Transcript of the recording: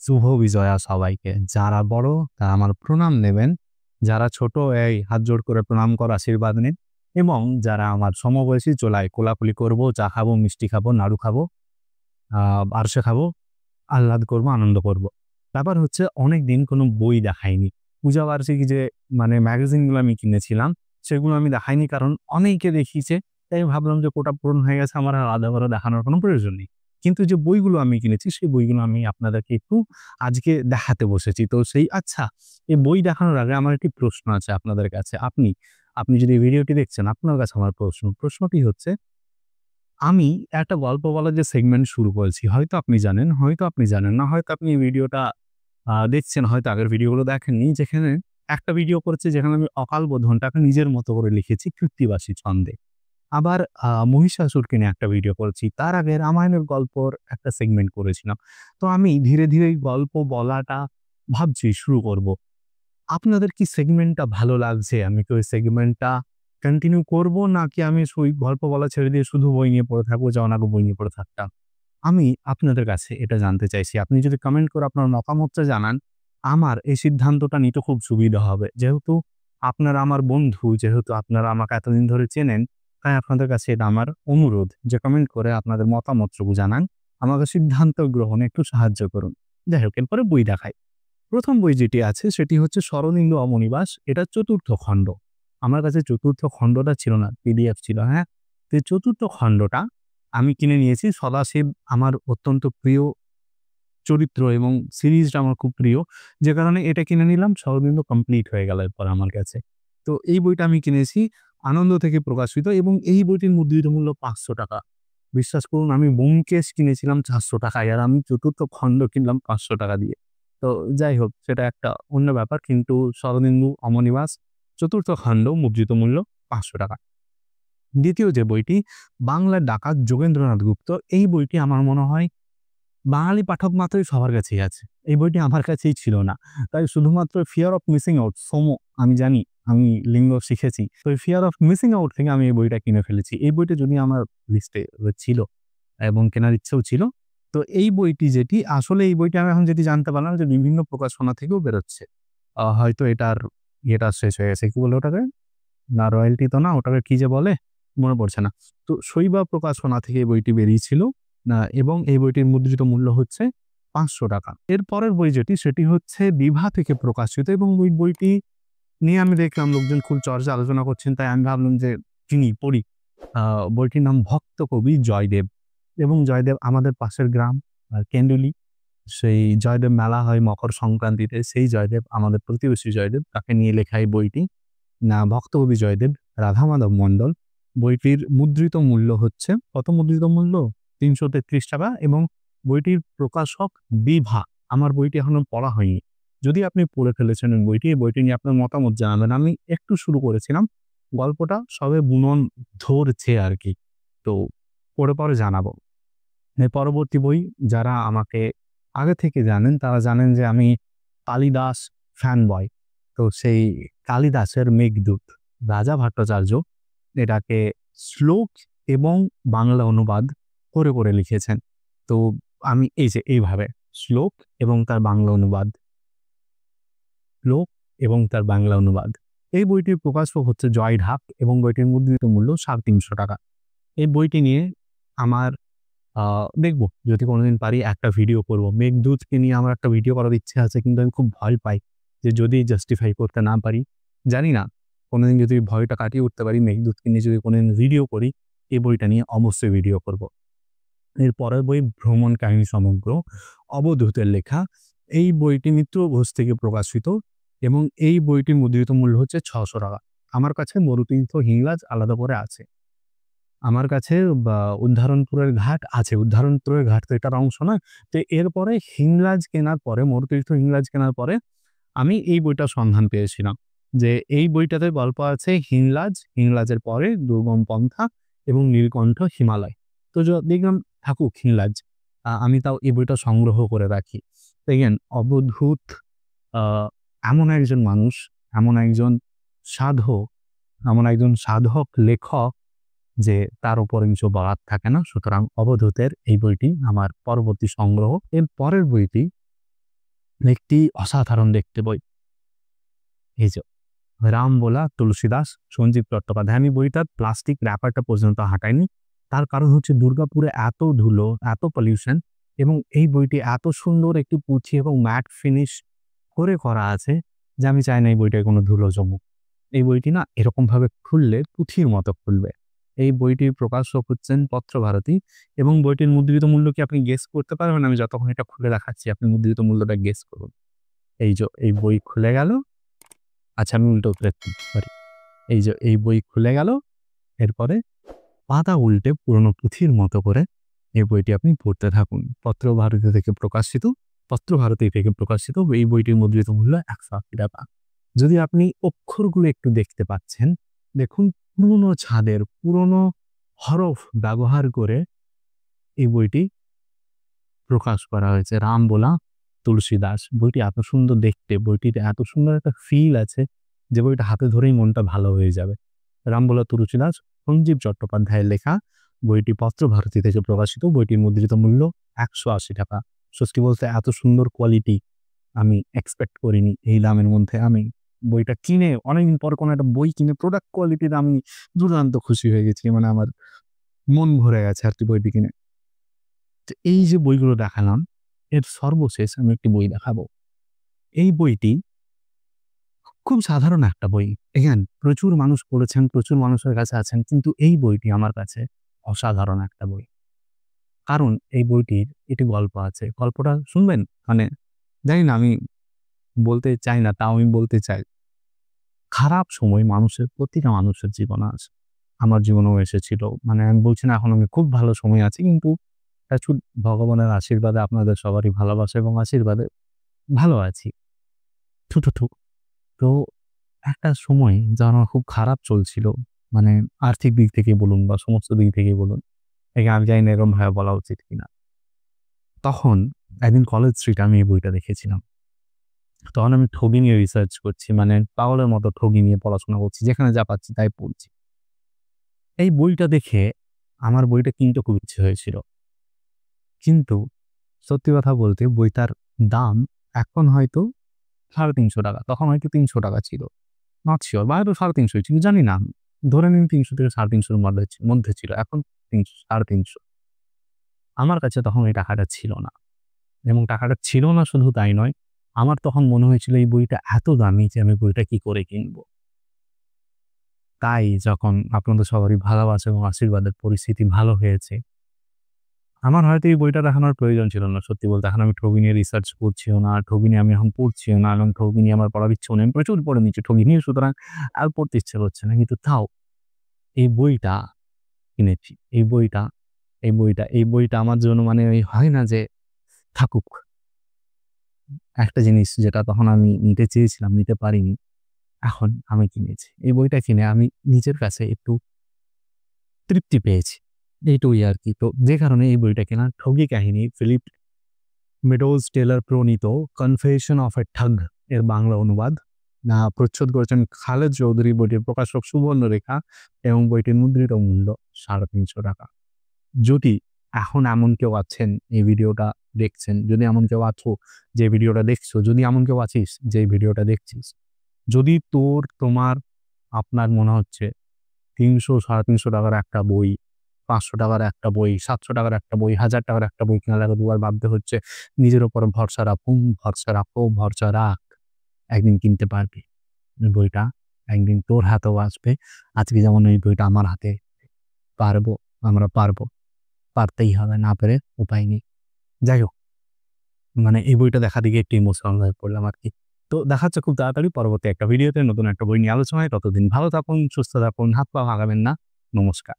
শুভ বিজয়া সবাইকে। যারা বড় তারা আমার প্রণাম নেবেন। যারা ছোট এই হাত জোড় করে প্রণাম করার আশীর্বাদ নিন এবং যারা আমার সমবয়সী চলায় কোলাকুলি করব, চা খাবো, মিষ্টি খাবো, নাড়ু খাবো, আরশে খাবো, আহ্লাদ করব, আনন্দ করব। ব্যাপার হচ্ছে অনেকদিন কোনো বই দেখাইনি। পূজা বার্ষিকী যে ম্যাগাজিনগুলো আমি কিনেছিলাম সেগুলো আমি দেখাইনি, কারণ অনেকে দেখিয়েছে। তাই ভাবলাম যে কোটা পূরণ হয়ে গেছে, আমার আর আলাদা করে দেখানোর কোনো প্রয়োজন নেই। কিন্তু যে বইগুলো আমি কিনেছি সেই বইগুলো আমি আপনাদেরকে একটু আজকে দেখাতে বসেছি। তো এই বই দেখানোর আগে আমার একটি প্রশ্ন আছে আপনাদের কাছে। আপনি যদি এই ভিডিওটি দেখছেন, আপনার কাছে আমার প্রশ্নটি হচ্ছে, আমি একটা গল্প বলার যে সেগমেন্ট শুরু করেছি, হয়তো আপনি জানেন, হয়তো আপনি জানেন না, হয়তো আপনি এই ভিডিওটা দেখছেন, হয়তো আগের ভিডিওগুলো দেখেননি, যেখানে একটা ভিডিও করেছি যেখানে আমি অকাল বোধনটাকে নিজের মতো করে লিখেছি কৃত্তিবাসী ছন্দে। আবার মহিষাসুরকে নিয়ে একটা ভিডিও করেছি। তার আগে রামায়ণের গল্পর একটা সেগমেন্ট করেছিলাম। তো আমি ধীরে, ধীরে এই গল্প বলাটা ভাবছি শুরু করব। আপনাদের কি সেগমেন্টটা ভালো লাগছে? আমি কি ওই সেগমেন্টটা কন্টিনিউ করব, নাকি আমি ওই গল্প বলা ছেড়ে দিয়ে শুধু বই নিয়ে পড়ে থাকবো, যেমন আগে বই নিয়ে পড়ে থাকতাম? আমি আপনাদের কাছে এটা জানতে চাইছি। আপনি যদি কমেন্ট করে আপনার মতামতটা জানান, আমার এই সিদ্ধান্তটা নিতে খুব সুবিধা হবে। যেহেতু আপনারা আমার বন্ধু, যেহেতু আপনারা আমাকে এতদিন ধরে চেনেন, তাই আপনাদের কাছে এটা আমার অনুরোধ যে কমেন্ট করে আপনাদের মতামতটুকু জানান। আমাকে সিদ্ধান্ত গ্রহণে একটু সাহায্য করুন। যাই হোক, এরপরে বই দেখাই। ১ম বই যেটি আছে সেটি হচ্ছে 'শরদিন্দু অমনিবাস'। এটা ৪র্থ খণ্ড। আমার কাছে ৪র্থ খণ্ডটা ছিল না, পিডিএফ ছিল, হ্যাঁ? তো এই ৪র্থ খণ্ডটা আমি কিনে নিয়েছি। সদাশিব আমার অত্যন্ত প্রিয় চরিত্র এবং সিরিজটা আমার খুব প্রিয়। যে কারণে এটা কিনে নিলাম। 'শরদিন্দু' কমপ্লিট হয়ে গেল এরপর আমার কাছে। তো এই বইটা আমি কিনেছি আনন্দ থেকে প্রকাশিত এবং এই বইটির মুদ্রিত মূল্য ৳৫০০। বিশ্বাস করুন, আমি 'ব্যোমকেশ' কিনেছিলাম ৳৪০০ আর আমি ৪র্থ খণ্ড কিনলাম ৳৫০০ দিয়ে। তো যাই হোক, সেটা একটা অন্য ব্যাপার। কিন্তু 'শরদিন্দু অমনিবাস' ৪র্থ খণ্ড মুদ্রিত মূল্য ৳৫০০। দ্বিতীয় যে বইটি, 'বাংলার ডাকাত' যোগেন্দ্রনাথ গুপ্ত। এই বইটি আমার মনে হয় বাঙালি পাঠক মাত্রই সবার কাছেই আছে। এই বইটি আমার কাছেই ছিল না। তাই শুধুমাত্র fear of missing out, FOMO, আমি জানি, আমি লিঙ্গ শিখেছি। তো এই ফিয়ার অফ মিসিং আউট থেকে আমি এই বইটা কিনে ফেলেছি। এই বইটা যদিও আমার লিস্টে ছিল এবং কেনার ইচ্ছেও ছিল। তো এই বইটি যেটি, আসলে এই বইটা আমি এখন যেটি জানতে পারলাম যে বিভিন্ন প্রকাশনা থেকেও বেরোচ্ছে। হয়তো এটার ইয়েটা শেষ হয়ে গেছে। কি বলে ওটাকে? না, রয়্যালটি তো না, ওটাকে কি যে বলে? মনে পড়ছে না। তো শৈবা প্রকাশনা থেকে এই বইটি বেরিয়েছিল এবং এই বইটির মুদ্রিত মূল্য হচ্ছে ৳৫০০। এর পরের বই যেটি, সেটি হচ্ছে বিভা থেকে প্রকাশিত এবং ওই বইটি নিয়ে আমি দেখলাম লোকজন খুব চর্চা আলোচনা করছেন, তাই আমি ভাবলাম যে কিনি, পড়ি। আ বইটির নাম 'ভক্ত কবি জয়দেব' এবং জয়দেব আমাদের পাশের গ্রাম কেন্দুলি। সেই জয়দেব মেলা হয় মকর সংক্রান্তিতে। সেই জয়দেব, আমাদের প্রতিবেশী জয়দেব, তাকে নিয়ে লেখা এই বইটি। ভক্তকবি জয়দেব, রাধামাধব মন্ডল। বইটির মুদ্রিত মূল্য হচ্ছে, কত মুদ্রিত মূল্য? ৳৩৩৩ এবং বইটির প্রকাশক বিভা। আমার বইটি এখনো পড়া হয়নি। যদি আপনি পড়ে ফেলেছেন এই বইটি নিয়ে আপনার মতামত জানাবেন। আমি একটু শুরু করেছিলাম। গল্পটা সবে বুনন ধরছে আরকি। তো পড়ে জানাবো। এর পরবর্তী বই, যারা আমাকে আগে থেকে জানেন তারা জানেন যে আমি কালিদাস ফ্যান বয়। তো সেই কালিদাসের 'মেঘদূত', রাজা ভট্টাচার্য এটাকে শ্লোক এবং বাংলা অনুবাদ করে লিখেছেন। তো আমি এই যে এইভাবে শ্লোক এবং তার বাংলা অনুবাদ, শ্লোক এবং তার বাংলা অনুবাদ। এই বইটির প্রকাশক হচ্ছে জয় ঢাক এবং বইটির মুদ্রিত মূল্য ৳৩৫০। এই বইটি নিয়ে আমার আ দেখব, যদি কোনদিন পারি একটা ভিডিও করব। মেঘদূতকে নিয়ে আমার একটা ভিডিও করার ইচ্ছে আছে, কিন্তু আমি খুব ভয় পাই যে যদি জাস্টিফাই করতে না পারি, জানি না, কোনদিন যদি ভয়টা কাটিয়ে উঠতে পারি, মেঘদূতকে নিয়ে যদি কোনদিন ভিডিও করি, এই বইটা নিয়ে অবশ্যই ভিডিও করব। এর পরের বই 'ভ্রমণ কাহিনী সমগ্র', অবধূতের লেখা। এই বইটি মিত্র ঘোষ থেকে প্রকাশিত এবং এই বইটির মুদ্রিত মূল্য হচ্ছে ৳৬০০। আমার কাছে মরুতীর্থ হিংলাজ আলাদা করে আছে। আমার কাছে উদ্ধারণপুরের ঘাট আছে। উদ্ধারণপুরের ঘাট তো এটার অংশ না। তো এরপরে হিংলাজ কেনার পরে, মরুতীর্থ হিংলাজ কেনার পরে আমি এই বইটার সন্ধান পেয়েছিলাম। যে এই বইটাতে গল্প আছে হিংলাজ, হিংলাজের পরে দুর্গম পন্থা এবং নীলকণ্ঠ হিমালয়। তো দেখলাম থাকুক হিংলাজ। আমি তাও এই বইটা সংগ্রহ করে রাখি। দেখেন, অবধূত আ এমন একজন মানুষ, এমন একজন সাধক, এমন একজন সাধক লেখক যে তার উপরে কিছু বলার থাকে না। সুতরাং অবধূতের এই বইটি আমার পরবর্তী সংগ্রহ। এর পরের বইটি একটি অসাধারণ দেখতে বই। এই যে রামবোলা তুলসীদাস সঞ্জীব চট্টোপাধ্যায়। আমি বইটার প্লাস্টিক র্যাপারটা পর্যন্ত হাঁটাইনি। তার কারণ হচ্ছে দুর্গাপুরে এত ধুলো, এত পলিউশন এবং এই বইটি এত সুন্দর একটি পুঁথি এবং ম্যাট ফিনিশ করে করা আছে যে আমি চাই না এই বইটায় কোনো ধুলো জমুক। এই বইটি না এরকমভাবে খুললে পুঁথির মতো খুলবে। এই বইটির প্রকাশক হচ্ছেন পত্রভারতী এবং বইটির মুদ্রিত মূল্য কি আপনি গেস করতে পারবেন? আমি যতক্ষণ এটা খুলে দেখাচ্ছি আপনি মুদ্রিত মূল্যটা গেস করুন। এই যে এই বই খুলে গেল। আচ্ছা আমি উল্টো করে সরি। এই যে এই বই খুলে গেল। এরপরে পাতা উল্টে পুরনো পুঁথির মতো করে এই বইটি আপনি পড়তে থাকুন। পত্রভারতী থেকে প্রকাশিত এই বইটির মুদ্রিত মূল্য ৳১৮০। যদি আপনি অক্ষরগুলো একটু দেখতে পাচ্ছেন, দেখুন পুরনো ছাঁদের পুরনো হরফ ব্যবহার করে এই বইটি প্রকাশ করা হয়েছে। রামবোলা তুলসীদাস। বইটি এত সুন্দর দেখতে, বইটিতে এত সুন্দর একটা ফিল আছে যে বইটা হাতে ধরেই মনটা ভালো হয়ে যাবে। রামবোলা তুলসীদাস সঞ্জীব চট্টোপাধ্যায়ের লেখা। বইটি পত্রভারতী থেকে প্রকাশিত। বইটির মুদ্রিত মূল্য ৳১৮০। সত্যি বলতে এত সুন্দর কোয়ালিটি আমি এক্সপেক্ট করিনি এই দামের মধ্যে। আমি বইটা কিনে অনেকদিন পর কোনো একটা বই কিনে প্রোডাক্ট কোয়ালিটিতে আমি দুর্দান্ত খুশি হয়ে গেছি। মানে আমার মন ভরে গেছে আরকি বইটি কিনে। তো এই যে বইগুলো দেখালাম, এর সর্বশেষ আমি একটি বই দেখাবো। এই বইটি খুব সাধারণ একটা বই। এগেইন প্রচুর মানুষ পড়েছেন, প্রচুর মানুষের কাছে আছেন। কিন্তু এই বইটি আমার কাছে অসাধারণ একটা বই। কারণ এই বইটির একটি গল্প আছে। গল্পটা শুনবেন? মানে জানি না আমি বলতে চাই না, তাও আমি বলতে চাই। খারাপ সময় প্রতিটা মানুষের জীবনে আসে। আমার জীবনেও এসেছিল। মানে আমি বলছি না এখন আমি খুব ভালো সময়ে আছি, কিন্তু প্রচুর ভগবানের আশীর্বাদে আপনাদের সবারই ভালোবাসা এবং আশীর্বাদে ভালো আছি। থু, থু, থু। তো একটা সময় যখন আমার খুব খারাপ চলছিল, মানে আর্থিক দিক থেকে বলুন বা সমস্ত দিক থেকেই বলুন। আমি জানি না এরকমভাবে বলা উচিত কিনা। তখন একদিন কলেজ স্ট্রিটে আমি এই বইটা দেখেছিলাম। তখন আমি ঠগি নিয়ে রিসার্চ করছি। মানে পাগলের মতো ঠগি নিয়ে পড়াশোনা করছি। যেখানে যা পাচ্ছি তাই পড়ছি। এই বইটা দেখে আমার বইটা কিনতে খুব ইচ্ছে হয়েছিল। কিন্তু সত্যি কথা বলতে বইটার দাম এখন হয়তো ৳৩৫০। তখন হয়তো ৳৩০০ ছিল। নট সিউর বা হয়তো ৩৫০ ছিল। জানি না। ধরে নিন ৩০০ থেকে ৩৫০ এর মধ্যে ছিল। এখন ৩৫০। আমার কাছে তখন এই টাকাটা ছিল না। এবং টাকাটা ছিল না শুধু তাই নয়, আমার তখন মনে হয়েছিল এই বইটা এত দামি যে আমি বইটা কি করে কিনব? তাই যখন আপনাদের সবারই ভালোবাসা এবং আশীর্বাদের পরিস্থিতি ভালো হয়েছে, আমার হয়তো এই বইটা দেখানোর প্রয়োজন ছিল না। সত্যি বলতে এখন আমি ঠগি নিয়ে রিসার্চ করছিও না, ঠগি নিয়ে আমি এখন পড়ছিও না এবং ঠগি নিয়ে আমার পড়ার ইচ্ছেও নেই। আমি প্রচুর পড়ে নিচ্ছি ঠগি নিয়ে, সুতরাং আর পড়তে ইচ্ছে করছে না। কিন্তু তাও এই বইটা কিনেছি। এই বইটা আমার জন্য মানে ওই হয় না যে থাকুক। একটা জিনিস যেটা তখন আমি নিতে চেয়েছিলাম, নিতে পারিনি। এখন আমি কিনেছি। এই বইটা কিনে আমি নিজের কাছে একটু তৃপ্তি পেয়েছি। এইটুকুই আরকি। তো যে কারণে এই বইটা কেনা। ঠগী কাহিনী ফিলিপ মেডোজ টেলর প্রণীত 'কনফেশন অফ এ ঠগ' এর বাংলা অনুবাদ। প্রচ্ছদ করেছেন খালেদ চৌধুরী। বইটির প্রকাশক সুবর্ণরেখা এবং বইটির মুদ্রিত মূল্য ৳৩৫০। যদি এখন এমন কেউ আছেন এই ভিডিওটা দেখছেন, যদি এমন কেউ আছো যে ভিডিওটা দেখছো, যদি এমন কেউ আছিস যে ভিডিওটা দেখছিস, যদি আপনার মনে হচ্ছে ৳৩০০ ৳৩৫০ একটা বই, ৳৫০০ একটা বই, ৳৭০০ একটা বই, ৳১,০০০ একটা বই কেনার আগে দুবার ভাবতে হচ্ছে, নিজের উপর ভরসা রাখ। একদিন কিনতে পারবি। এই বইটা একদিন তোর হাতেও আসবে। আজকে যেমন এই বইটা আমার হাতে আমরা পারবো। পারতেই হবে, না পেরে উপায় নেই। যাই হোক, মানে এই বইটা দেখা দেখে একটু ইমোশনাল হয়ে পড়লাম আরকি। তো দেখা হচ্ছে খুব তাড়াতাড়ি পরবর্তী একটা ভিডিওতে নতুন একটা বই নিয়ে আলোচনায়। ততদিন ভালো থাকুন, সুস্থ থাকুন, হাত পা ভাঙাবেন না। নমস্কার।